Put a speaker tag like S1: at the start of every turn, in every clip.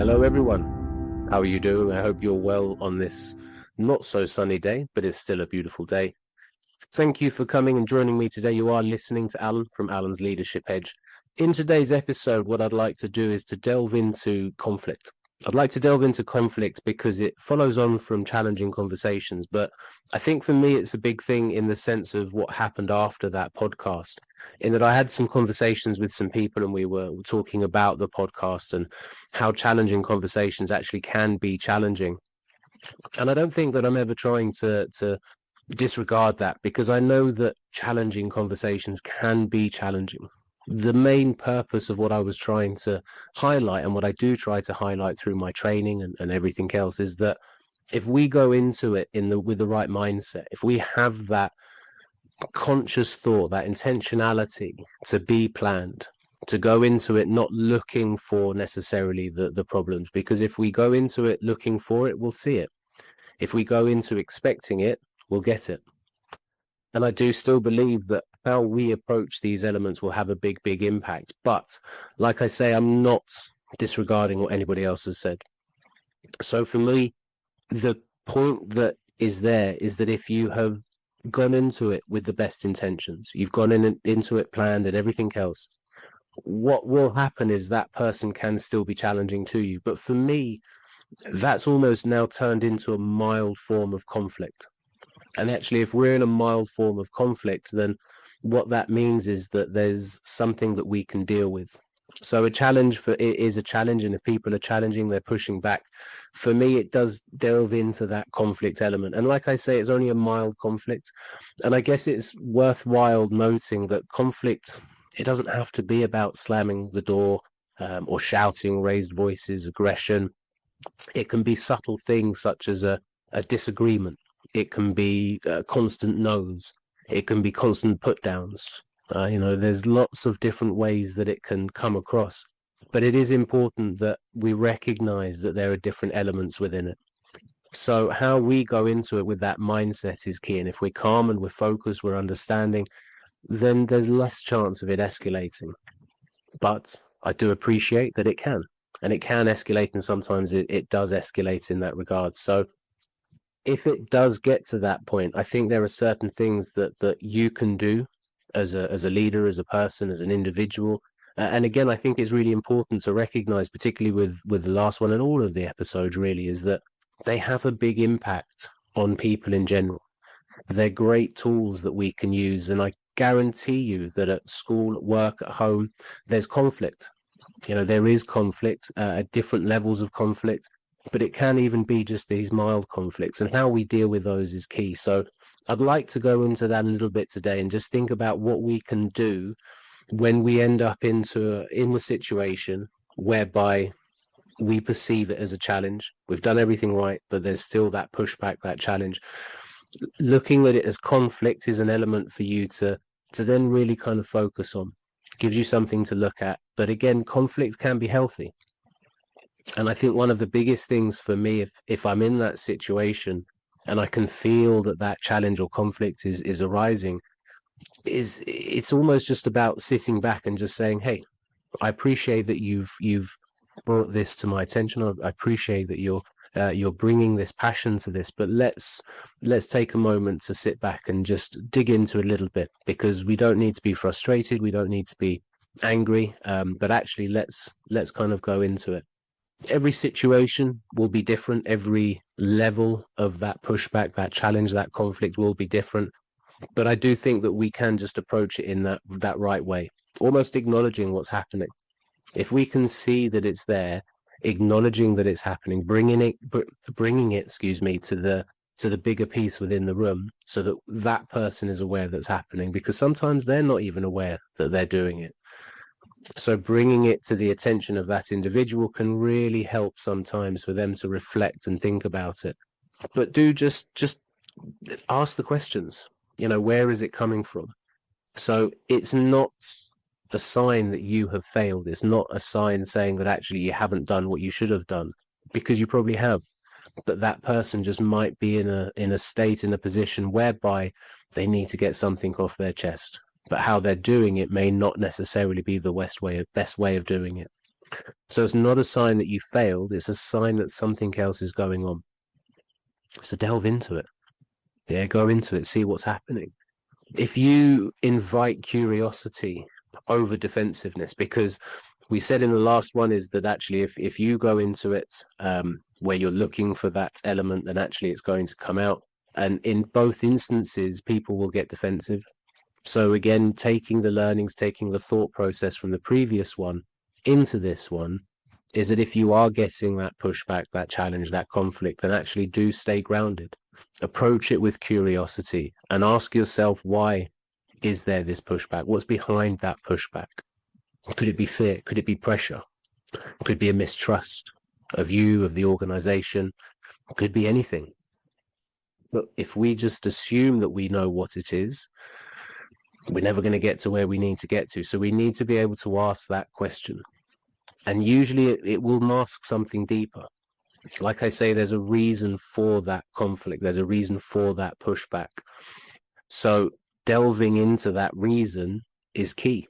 S1: Hello, everyone. How are you doing? I hope you're well on this not so sunny day, but it's still a beautiful day. Thank you for coming and joining me today. You are listening to Allan from Allan's Leadership Edge. In today's episode, what I'd like to do is to delve into conflict. I'd like to delve into conflict because it follows on from challenging conversations. But I think for me, it's a big thing in the sense of what happened after that podcast, in that I had some conversations with some people and we were talking about the podcast and how challenging conversations actually can be challenging. And I don't think that I'm ever trying to disregard that, because I know that challenging conversations can be challenging. The main purpose of what I was trying to highlight, and what I do try to highlight through my training and everything else, is that if we go into it with the right mindset, if we have that conscious thought, that intentionality to be planned, to go into it not looking for necessarily the problems, because if we go into it looking for it, we'll see it. If we go into expecting it, we'll get it. And I do still believe that how we approach these elements will have a big impact. But like I say, I'm not disregarding what anybody else has said. So for me, the point that is there is that if you have gone into it with the best intentions, you've gone into it planned and everything else, what will happen is that person can still be challenging to you. But for me, that's almost now turned into a mild form of conflict. And actually, if we're in a mild form of conflict, then what that means is that there's something that we can deal with. So a challenge for it is a challenge, and if people are challenging, they're pushing back. For me, it does delve into that conflict element. And like I say, it's only a mild conflict. And I guess it's worthwhile noting that conflict, it doesn't have to be about slamming the door or shouting, raised voices, aggression. It can be subtle things such as a disagreement. It can be constant no's. It can be constant put downs. There's lots of different ways that it can come across. But it is important that we recognize that there are different elements within it. So how we go into it with that mindset is key. And if we're calm and we're focused, we're understanding, then there's less chance of it escalating. But I do appreciate that it can. And it can escalate, and sometimes it does escalate in that regard. So if it does get to that point, I think there are certain things that you can do as a leader, as a person, as an individual. And again, I think it's really important to recognize, particularly with the last one and all of the episodes really, is that they have a big impact on people in general. They're great tools that we can use. And I guarantee you that at school, at work, at home, there's conflict. There is conflict at different levels of conflict. But it can even be just these mild conflicts, and how we deal with those is key. So I'd like to go into that a little bit today and just think about what we can do when we end up in the situation whereby we perceive it as a challenge. We've done everything right, but there's still that pushback, that challenge. Looking at it as conflict is an element for you to then really kind of focus on. Gives you something to look at. But again, conflict can be healthy. And I think one of the biggest things for me, if I'm in that situation and I can feel that challenge or conflict is arising, is it's almost just about sitting back and just saying, hey, I appreciate that you've brought this to my attention. I appreciate that you're bringing this passion to this, but let's take a moment to sit back and just dig into it a little bit, because we don't need to be frustrated. We don't need to be angry, but actually let's kind of go into it. Every situation will be different. Every level of that pushback, that challenge, that conflict will be different. But I do think that we can just approach it in that right way, almost acknowledging what's happening. If we can see that it's there, acknowledging that it's happening, bringing it, to the bigger piece within the room, so that that person is aware that's happening, because sometimes they're not even aware that they're doing it. So bringing it to the attention of that individual can really help sometimes for them to reflect and think about it. But do just ask the questions. Where is it coming from? So it's not a sign that you have failed. It's not a sign saying that actually you haven't done what you should have done, because you probably have. But that person just might be in a state, in a position whereby they need to get something off their chest. But how they're doing it may not necessarily be the best way of doing it. So it's not a sign that you failed, it's a sign that something else is going on. So delve into it. Yeah, go into it, see what's happening. If you invite curiosity over defensiveness, because we said in the last one is that actually if you go into it where you're looking for that element, then actually it's going to come out. And in both instances, people will get defensive. So again, taking the learnings, taking the thought process from the previous one into this one, is that if you are getting that pushback, that challenge, that conflict, then actually do stay grounded. Approach it with curiosity and ask yourself, why is there this pushback? What's behind that pushback? Could it be fear? Could it be pressure? Could it be a mistrust of you, of the organization? Could be anything. But if we just assume that we know what it is, we're never going to get to where we need to get to. So we need to be able to ask that question. And usually it will mask something deeper. Like I say, there's a reason for that conflict. There's a reason for that pushback. So delving into that reason is key.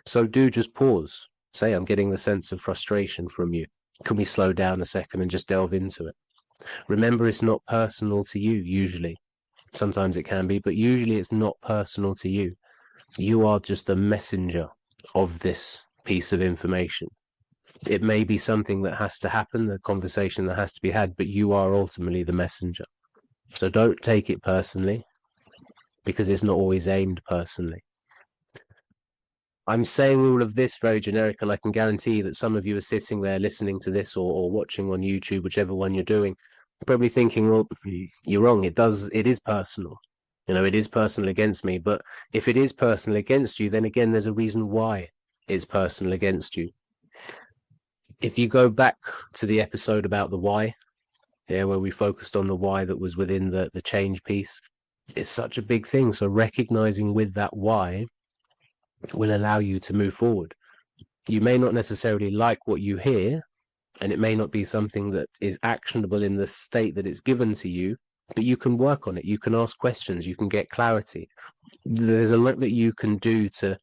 S1: So do just pause. Say, I'm getting the sense of frustration from you. Can we slow down a second and just delve into it? Remember, it's not personal to you, usually. Sometimes it can be, but usually it's not personal to you. You are just the messenger of this piece of information. It may be something that has to happen, a conversation that has to be had, but you are ultimately the messenger. So don't take it personally, because it's not always aimed personally. I'm saying all of this very generic, and I can guarantee that some of you are sitting there listening to this or watching on YouTube, whichever one you're doing, probably thinking, well, you're wrong. It is personal. It is personal against me. But if it is personal against you, then again, there's a reason why it's personal against you. If you go back to the episode about the why, where we focused on the why that was within the change piece, it's such a big thing. So recognizing with that why will allow you to move forward. You may not necessarily like what you hear, and it may not be something that is actionable in the state that it's given to you, but you can work on it. You can ask questions. You can get clarity. There's a lot that you can do to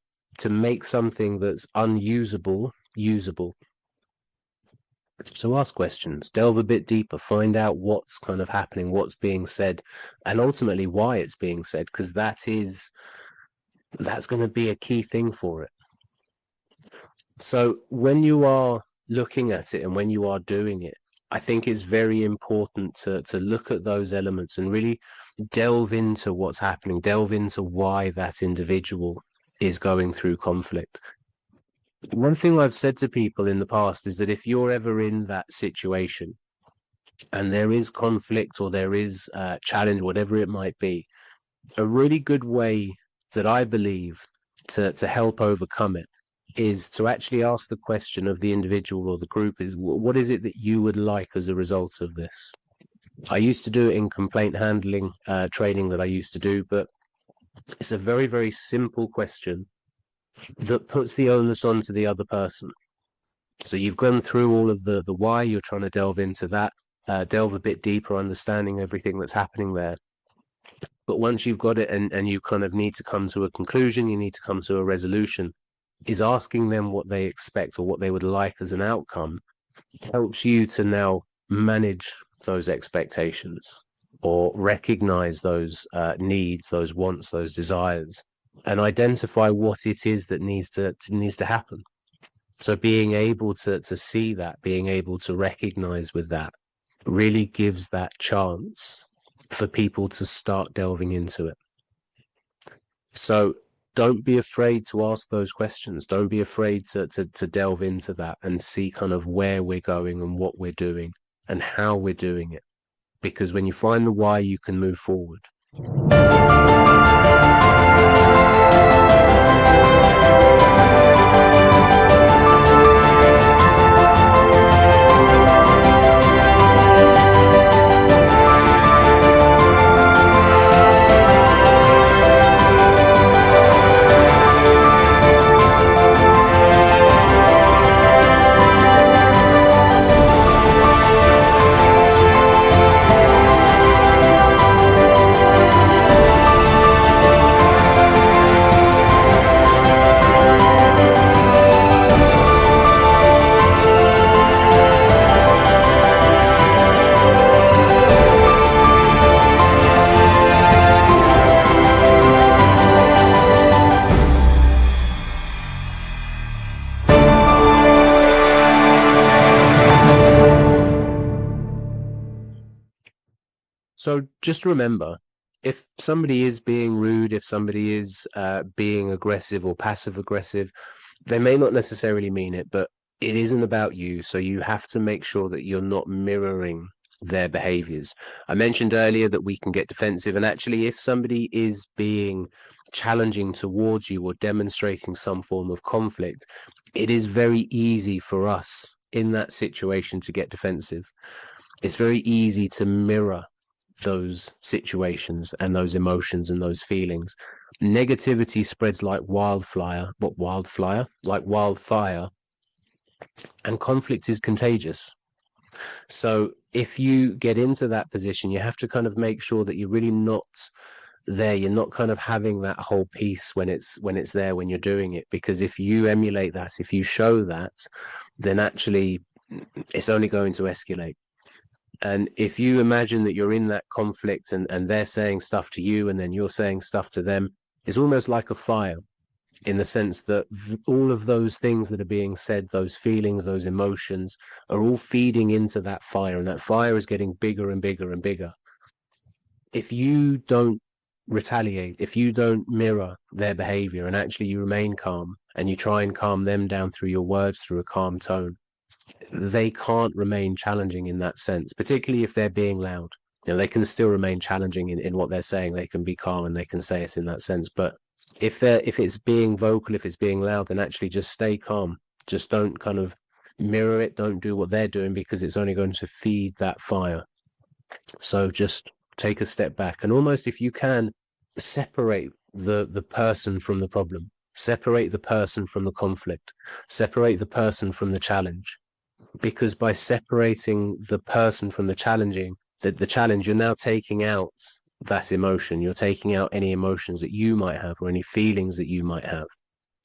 S1: make something that's unusable usable. So ask questions, delve a bit deeper, find out what's kind of happening, what's being said, and ultimately why it's being said, because that's going to be a key thing for it. So when you are looking at it and when you are doing it, I think it's very important to look at those elements and really delve into what's happening, delve into why that individual is going through conflict. One thing I've said to people in the past is that if you're ever in that situation and there is conflict or there is challenge, whatever it might be, a really good way that I believe to help overcome it is to actually ask the question of the individual or the group is, what is it that you would like as a result of this? I used to do it in complaint handling training that I used to do, but it's a very, very simple question that puts the onus onto the other person. So you've gone through all of the why, you're trying to delve into that, delve a bit deeper, understanding everything that's happening there. But once you've got it and you kind of need to come to a conclusion, you need to come to a resolution, is asking them what they expect or what they would like as an outcome helps you to now manage those expectations or recognize those needs, those wants, those desires, and identify what it is that needs to happen. So being able to see that, being able to recognize with that, really gives that chance for people to start delving into it. So don't be afraid to ask those questions. Don't be afraid to delve into that and see kind of where we're going and what we're doing and how we're doing it. Because when you find the why, you can move forward. So just remember, if somebody is being rude, if somebody is being aggressive or passive aggressive, they may not necessarily mean it, but it isn't about you. So you have to make sure that you're not mirroring their behaviors. I mentioned earlier that we can get defensive, and actually, if somebody is being challenging towards you or demonstrating some form of conflict, it is very easy for us in that situation to get defensive. It's very easy to mirror those situations and those emotions and those feelings. Negativity spreads like wildfire, like wildfire, and conflict is contagious. So if you get into that position, you have to kind of make sure that you're really not there. You're not kind of having that whole piece when it's there when you're doing it, because if you emulate that, if you show that, then actually it's only going to escalate. And if you imagine that you're in that conflict and they're saying stuff to you and then you're saying stuff to them, it's almost like a fire, in the sense that all of those things that are being said, those feelings, those emotions, are all feeding into that fire, and that fire is getting bigger and bigger and bigger. If you don't retaliate, if you don't mirror their behavior and actually you remain calm and you try and calm them down through your words, through a calm tone, they can't remain challenging in that sense, particularly if they're being loud. They can still remain challenging in what they're saying. They can be calm and they can say it in that sense. But if it's being vocal, if it's being loud, then actually just stay calm. Just don't kind of mirror it. Don't do what they're doing, because it's only going to feed that fire. So just take a step back, and almost, if you can, separate the person from the problem, separate the person from the conflict, separate the person from the challenge. Because by separating the person from the challenge, you're now taking out that emotion. You're taking out any emotions that you might have or any feelings that you might have.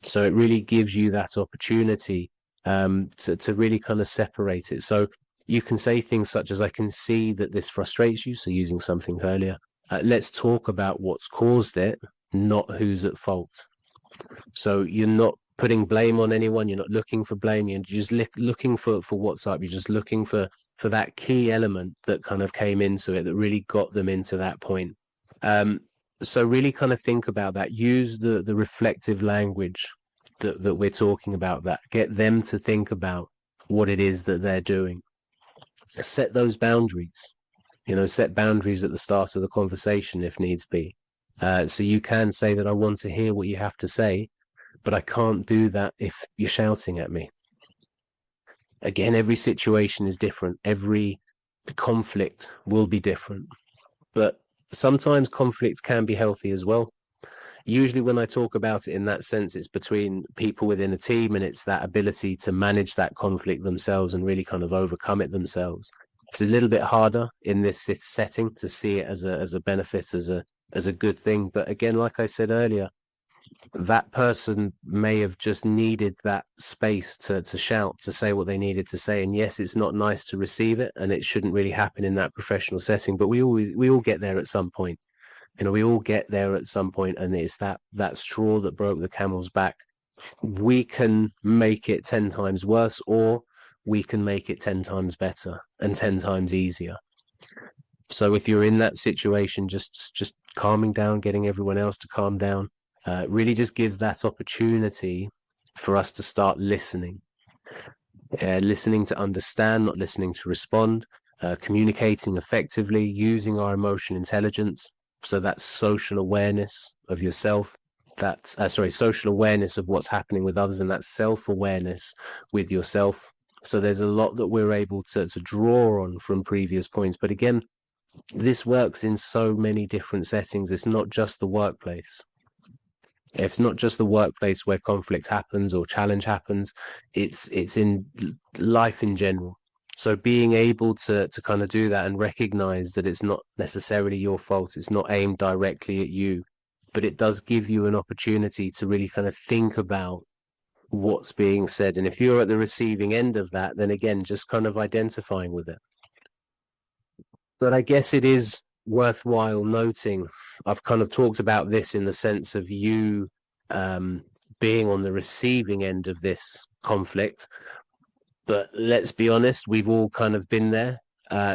S1: So it really gives you that opportunity to really kind of separate it. So you can say things such as, I can see that this frustrates you. So using something earlier, let's talk about what's caused it, not who's at fault. So you're not putting blame on anyone. You're not looking for blame. You're just looking for what's up. You're just looking for that key element that kind of came into it, that really got them into that point. So really kind of think about that. Use the reflective language that we're talking about, that get them to think about what it is that they're doing. Set those boundaries. Set boundaries at the start of the conversation if needs be. So you can say that I want to hear what you have to say, but I can't do that if you're shouting at me. Again, every situation is different. Every conflict will be different. But sometimes conflict can be healthy as well. Usually when I talk about it in that sense, it's between people within a team, and it's that ability to manage that conflict themselves and really kind of overcome it themselves. It's a little bit harder in this setting to see it as a benefit, as a good thing. But again, like I said earlier, that person may have just needed that space to shout, to say what they needed to say. And yes, it's not nice to receive it, and it shouldn't really happen in that professional setting, but we all get there at some point. We all get there at some point, and it's that straw that broke the camel's back. We can make it 10 times worse, or we can make it 10 times better and 10 times easier. So if you're in that situation, just calming down, getting everyone else to calm down, really just gives that opportunity for us to start listening. Listening to understand, not listening to respond. Communicating effectively, using our emotional intelligence. So that's social awareness of yourself. That's social awareness of what's happening with others, and that's self-awareness with yourself. So there's a lot that we're able to draw on from previous points. But again, this works in so many different settings. It's not just the workplace. It's not just the workplace where conflict happens or challenge happens. It's in life in general. So being able to kind of do that and recognize that it's not necessarily your fault, it's not aimed directly at you, but it does give you an opportunity to really kind of think about what's being said. And if you're at the receiving end of that, then again, just kind of identifying with it. But I guess it is worthwhile noting, I've kind of talked about this in the sense of you being on the receiving end of this conflict. But let's be honest, we've all kind of been there.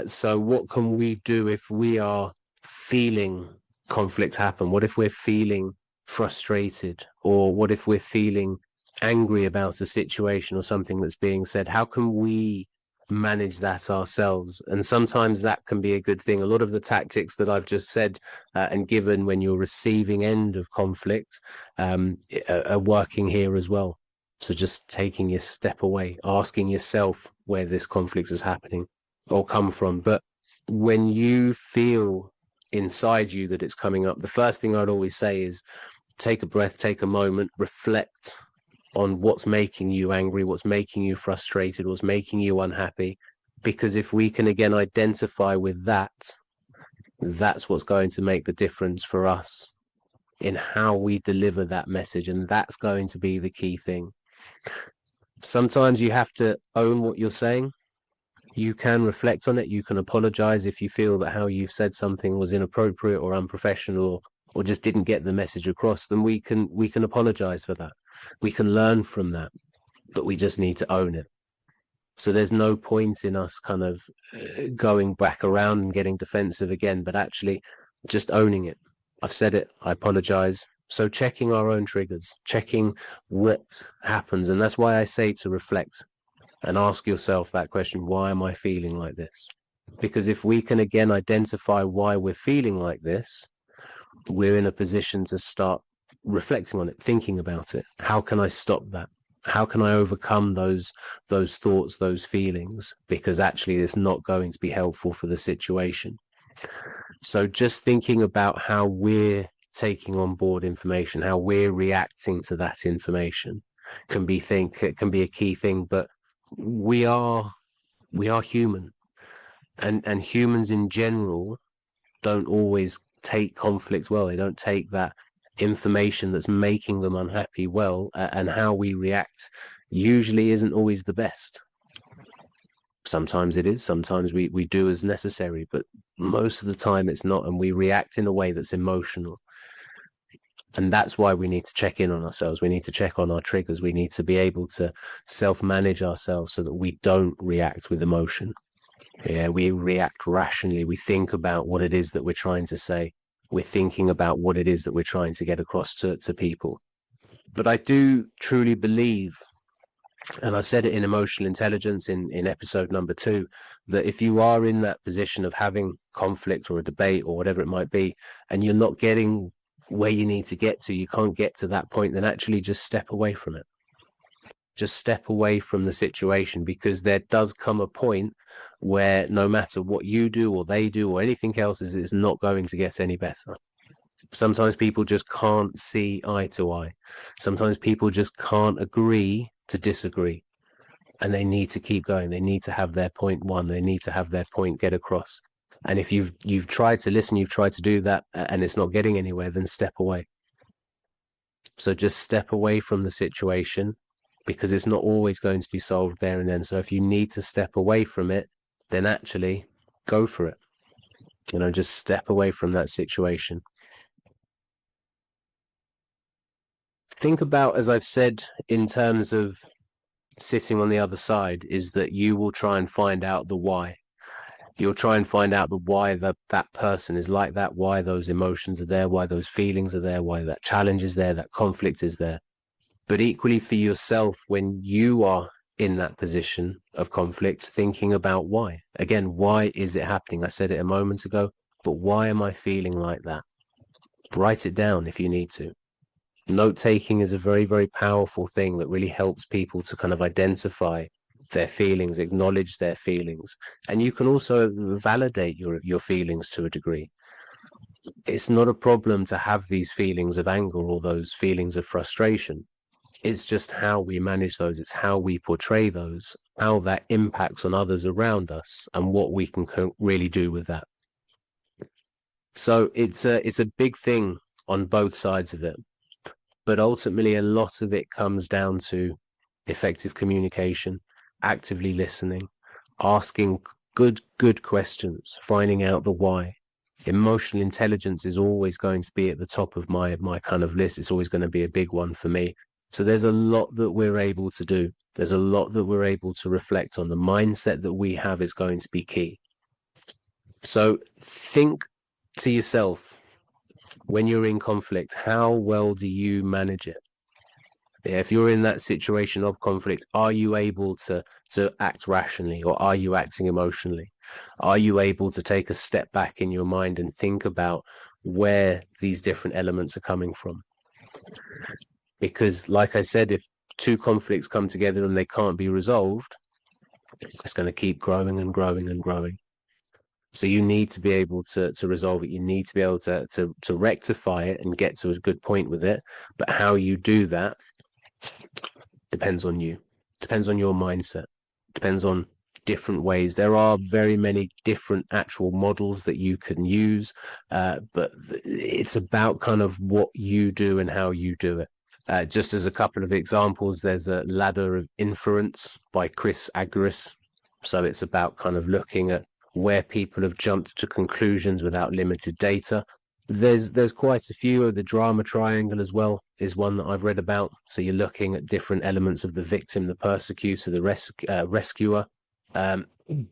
S1: So what can we do if we are feeling conflict happen? What if we're feeling frustrated? Or what if we're feeling angry about a situation or something that's being said? How can we manage that ourselves? And sometimes that can be a good thing. A lot of the tactics that I've just said and given when you're receiving end of conflict are working here as well. So just taking a step away, asking yourself where this conflict is happening or come from. But when you feel inside you that it's coming up, the first thing I'd always say is take a breath, take a moment, reflect on what's making you angry, what's making you frustrated, what's making you unhappy. Because if we can again identify with that, that's what's going to make the difference for us in how we deliver that message. And that's going to be the key thing. Sometimes you have to own what you're saying. You can reflect on it. You can apologize if you feel that how you've said something was inappropriate or unprofessional or just didn't get the message across. Then we can apologize for that. We can learn from that, but we just need to own it. So there's no point in us kind of going back around and getting defensive again, but actually just owning it. I've said it. I apologize. So checking our own triggers, checking what happens. And that's why I say to reflect and ask yourself that question, why am I feeling like this? Because if we can again identify why we're feeling like this, we're in a position to start reflecting on it, thinking about it. How can I stop that? How can I overcome those thoughts, those feelings? Because actually it's not going to be helpful for the situation. So just thinking about how we're taking on board information, how we're reacting to that information can be a key thing. But we are human, and humans in general don't always take conflict well. They don't take that information that's making them unhappy well, and how we react usually isn't always the best. Sometimes it is, sometimes we do as necessary, but most of the time it's not, and we react in a way that's emotional. And that's why we need to check in on ourselves. We need to check on our triggers. We need to be able to self-manage ourselves so that we don't react with emotion. Yeah, we react rationally. We think about what it is that we're trying to say. We're thinking about what it is that we're trying to get across to people. But I do truly believe, and I've said it in Emotional Intelligence in episode number 2, that if you are in that position of having conflict or a debate or whatever it might be, and you're not getting where you need to get to, you can't get to that point, then actually just step away from it. Just step away from the situation, because there does come a point where no matter what you do or they do or anything else, it's not going to get any better. Sometimes people just can't see eye to eye. Sometimes people just can't agree to disagree, and they need to keep going. They need to have their point won. They need to have their point get across. And if you've tried to listen, you've tried to do that, and it's not getting anywhere, then step away. So just step away from the situation, because it's not always going to be solved there and then. So if you need to step away from it, then actually go for it. Just step away from that situation. Think about, as I've said, in terms of sitting on the other side, is that you will try and find out the why. You'll try and find out the why that person is like that, why those emotions are there, why those feelings are there, why that challenge is there, that conflict is there. But equally for yourself, when you are in that position of conflict, thinking about why. Again, why is it happening? I said it a moment ago, but why am I feeling like that? Write it down if you need to. Note-taking is a very, very powerful thing that really helps people to kind of identify their feelings, acknowledge their feelings. And you can also validate your feelings to a degree. It's not a problem to have these feelings of anger or those feelings of frustration. It's just how we manage those. It's how we portray those, how that impacts on others around us, and what we can really do with that. So it's a big thing on both sides of it. But ultimately, a lot of it comes down to effective communication, actively listening, asking good questions, finding out the why. Emotional intelligence is always going to be at the top of my kind of list. It's always going to be a big one for me. So there's a lot that we're able to do. There's a lot that we're able to reflect on. The mindset that we have is going to be key. So think to yourself, when you're in conflict, how well do you manage it? Yeah, if you're in that situation of conflict, are you able to act rationally, or are you acting emotionally? Are you able to take a step back in your mind and think about where these different elements are coming from? Because, like I said, if two conflicts come together and they can't be resolved, it's going to keep growing and growing and growing. So you need to be able to resolve it. You need to be able to rectify it and get to a good point with it. But how you do that depends on you, depends on your mindset, depends on different ways. There are very many different actual models that you can use, but it's about kind of what you do and how you do it. Just as a couple of examples, there's a Ladder of Inference by Chris Agris. So it's about kind of looking at where people have jumped to conclusions without limited data. There's quite a few. The Drama Triangle as well is one that I've read about. So you're looking at different elements of the victim, the persecutor, the rescuer.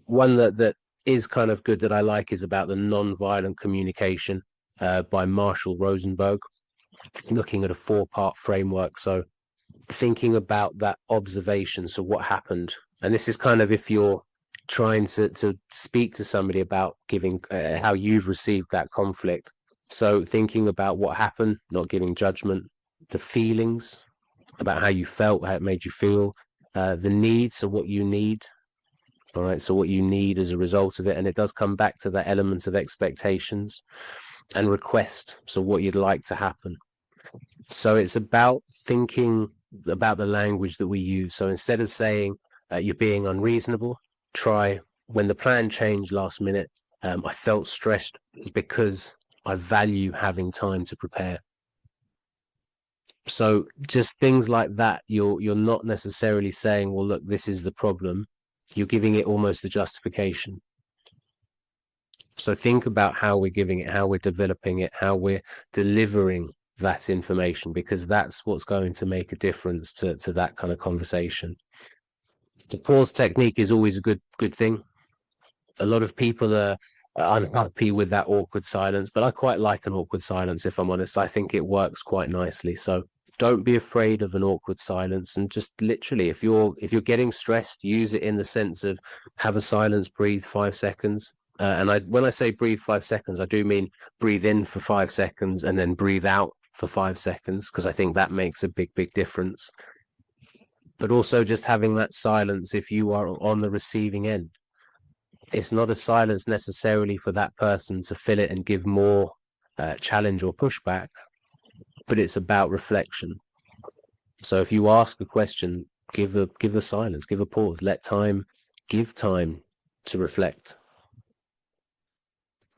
S1: One that is kind of good that I like is about the non-violent communication by Marshall Rosenberg, looking at a 4-part framework. So thinking about that observation. So what happened? And this is kind of if you're trying to speak to somebody about giving how you've received that conflict. So thinking about what happened, not giving judgment, the feelings about how you felt, how it made you feel, the needs, so what you need. All right, so what you need as a result of it. And it does come back to that element of expectations and request. So what you'd like to happen. So it's about thinking about the language that we use. So instead of saying you're being unreasonable, try, when the plan changed last minute, I felt stressed because I value having time to prepare. So just things like that, you're not necessarily saying, well, look, this is the problem. You're giving it almost a justification. So think about how we're giving it, how we're developing it, how we're delivering that information, because that's what's going to make a difference to that kind of conversation. The pause technique is always a good thing. A lot of people are unhappy with that awkward silence, but I quite like an awkward silence, if I'm honest. I think it works quite nicely. So don't be afraid of an awkward silence, and just literally, if you're getting stressed, use it in the sense of have a silence, breathe 5 seconds. And when I say breathe 5 seconds, I do mean breathe in for 5 seconds and then breathe out for 5 seconds, because I think that makes a big difference. But also just having that silence if you are on the receiving end. It's not a silence necessarily for that person to fill it and give more challenge or pushback, but it's about reflection. So if you ask a question, give a silence, give a pause, give time to reflect.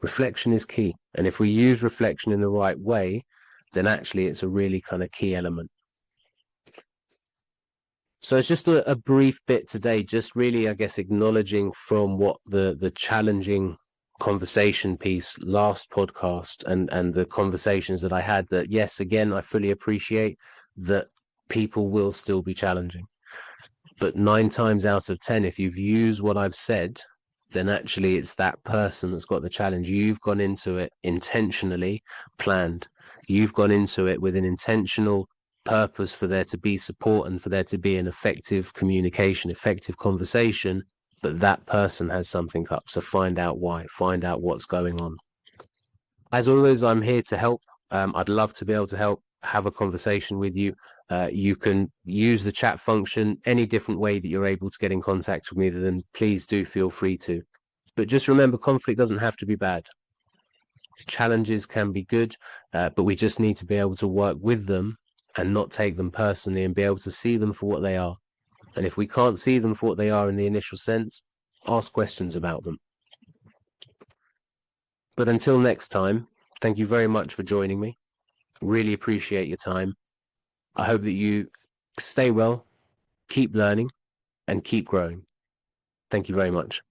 S1: Reflection is key. And if we use reflection in the right way, then actually it's a really kind of key element. So it's just a brief bit today, just really, I guess, acknowledging from what the challenging conversation piece last podcast and the conversations that I had, that yes, again, I fully appreciate that people will still be challenging. But 9 times out of 10, if you've used what I've said, then actually it's that person that's got the challenge. You've gone into it intentionally planned. You've gone into it with an intentional purpose for there to be support and for there to be an effective communication, effective conversation, but that person has something up. So find out why, find out what's going on. As always, I'm here to help. I'd love to be able to help, have a conversation with you. You can use the chat function any different way that you're able to get in contact with me, then please do feel free to. But just remember, conflict doesn't have to be bad. Challenges can be good, but we just need to be able to work with them and not take them personally, and be able to see them for what they are. And if we can't see them for what they are in the initial sense, ask questions about them. But until next time, thank you very much for joining me. Really appreciate your time. I hope that you stay well, keep learning, and keep growing. Thank you very much.